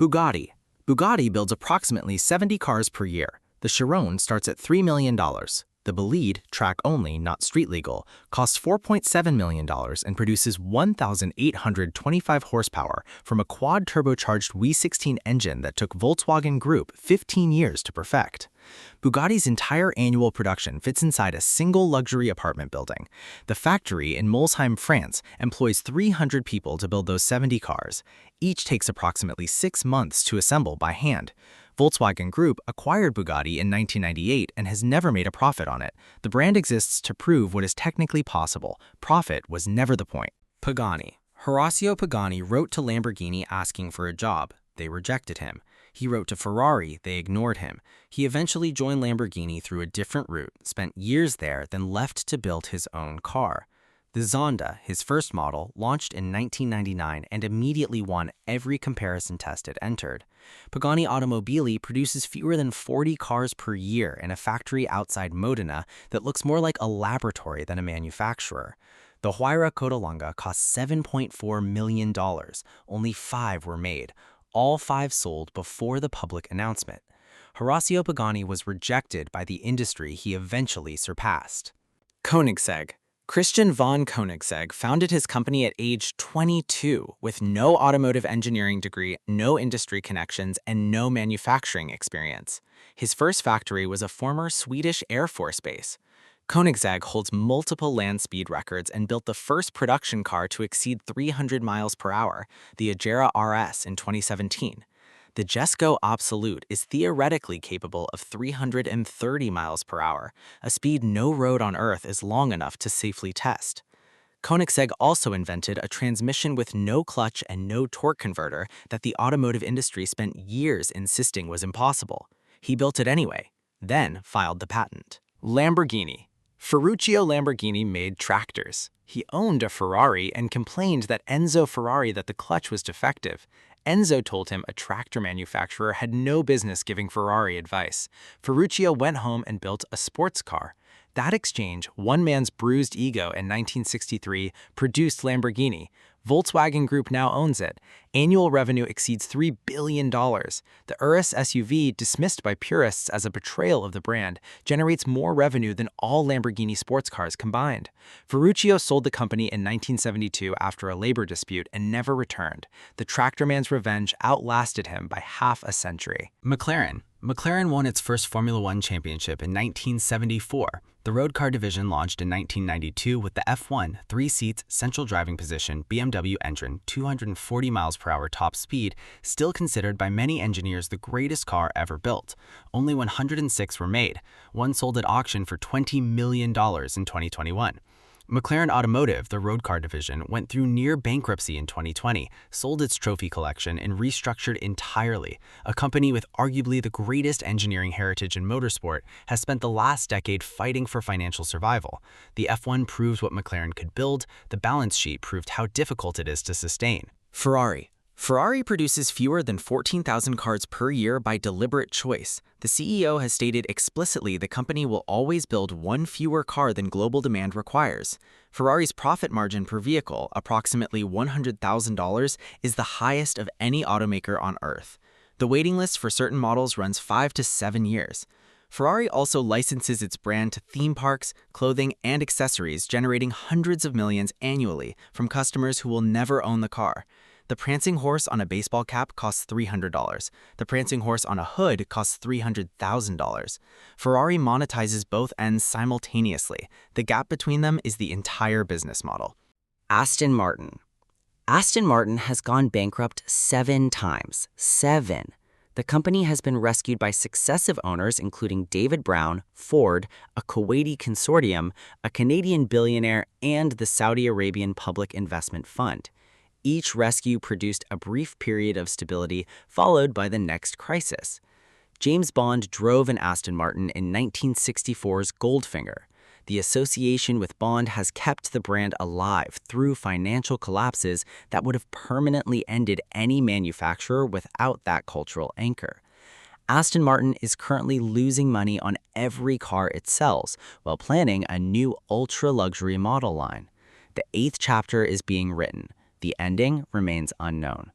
Bugatti. Bugatti builds approximately 70 cars per year. The Chiron starts at $3 million. The Bolide, track-only, not street-legal, costs $4.7 million and produces 1,825 horsepower from a quad-turbocharged V16 engine that took Volkswagen Group 15 years to perfect. Bugatti's entire annual production fits inside a single luxury apartment building. The factory in Molsheim, France, employs 300 people to build those 70 cars. Each takes approximately 6 months to assemble by hand. Volkswagen Group acquired Bugatti in 1998 and has never made a profit on it. The brand exists to prove what is technically possible. Profit was never the point. Pagani. Horacio Pagani wrote to Lamborghini asking for a job. They rejected him. He wrote to Ferrari. They ignored him. He eventually joined Lamborghini through a different route, spent years there, then left to build his own car. The Zonda, his first model, launched in 1999 and immediately won every comparison test it entered. Pagani Automobili produces fewer than 40 cars per year in a factory outside Modena that looks more like a laboratory than a manufacturer. The Huayra Codalonga cost $7.4 million. Only 5 were made. All 5 sold before the public announcement. Horacio Pagani was rejected by the industry he eventually surpassed. Koenigsegg. Christian von Koenigsegg founded his company at age 22 with no automotive engineering degree, no industry connections, and no manufacturing experience. His first factory was a former Swedish Air Force base. Koenigsegg holds multiple land speed records and built the first production car to exceed 300 miles per hour, the Agera RS, in 2017. The Jesko Absolute is theoretically capable of 330 miles per hour, a speed no road on Earth is long enough to safely test. Koenigsegg also invented a transmission with no clutch and no torque converter that the automotive industry spent years insisting was impossible. He built it anyway, then filed the patent. Lamborghini. Ferruccio Lamborghini made tractors. He owned a Ferrari and complained that Enzo Ferrari that the clutch was defective. Enzo told him a tractor manufacturer had no business giving Ferrari advice. Ferruccio went home and built a sports car. That exchange, one man's bruised ego in 1963, produced Lamborghini. Volkswagen Group now owns it. Annual revenue exceeds $3 billion. The Urus SUV, dismissed by purists as a betrayal of the brand, generates more revenue than all Lamborghini sports cars combined. Ferruccio sold the company in 1972 after a labor dispute and never returned. The tractor man's revenge outlasted him by half a century. McLaren. McLaren won its first Formula One championship in 1974. The road car division launched in 1992 with the F1 3-seats central driving position BMW engine, 240 miles per hour top speed, still considered by many engineers the greatest car ever built. Only 106 were made. One sold at auction for $20 million in 2021. McLaren Automotive, the road car division, went through near bankruptcy in 2020, sold its trophy collection, and restructured entirely. A company with arguably the greatest engineering heritage in motorsport has spent the last decade fighting for financial survival. The F1 proved what McLaren could build. The balance sheet proved how difficult it is to sustain. Ferrari. Ferrari produces fewer than 14,000 cars per year by deliberate choice. The CEO has stated explicitly the company will always build one fewer car than global demand requires. Ferrari's profit margin per vehicle, approximately $100,000, is the highest of any automaker on Earth. The waiting list for certain models runs 5 to 7 years. Ferrari also licenses its brand to theme parks, clothing, and accessories, generating hundreds of millions annually from customers who will never own the car. The prancing horse on a baseball cap costs $300. The prancing horse on a hood costs $300,000. Ferrari monetizes both ends simultaneously. The gap between them is the entire business model. Aston Martin. Aston Martin has gone bankrupt 7 times. 7. The company has been rescued by successive owners including David Brown, Ford, a Kuwaiti consortium, a Canadian billionaire, and the Saudi Arabian Public Investment Fund. Each rescue produced a brief period of stability, followed by the next crisis. James Bond drove an Aston Martin in 1964's Goldfinger. The association with Bond has kept the brand alive through financial collapses that would have permanently ended any manufacturer without that cultural anchor. Aston Martin is currently losing money on every car it sells, while planning a new ultra-luxury model line. The 8th chapter is being written. The ending remains unknown.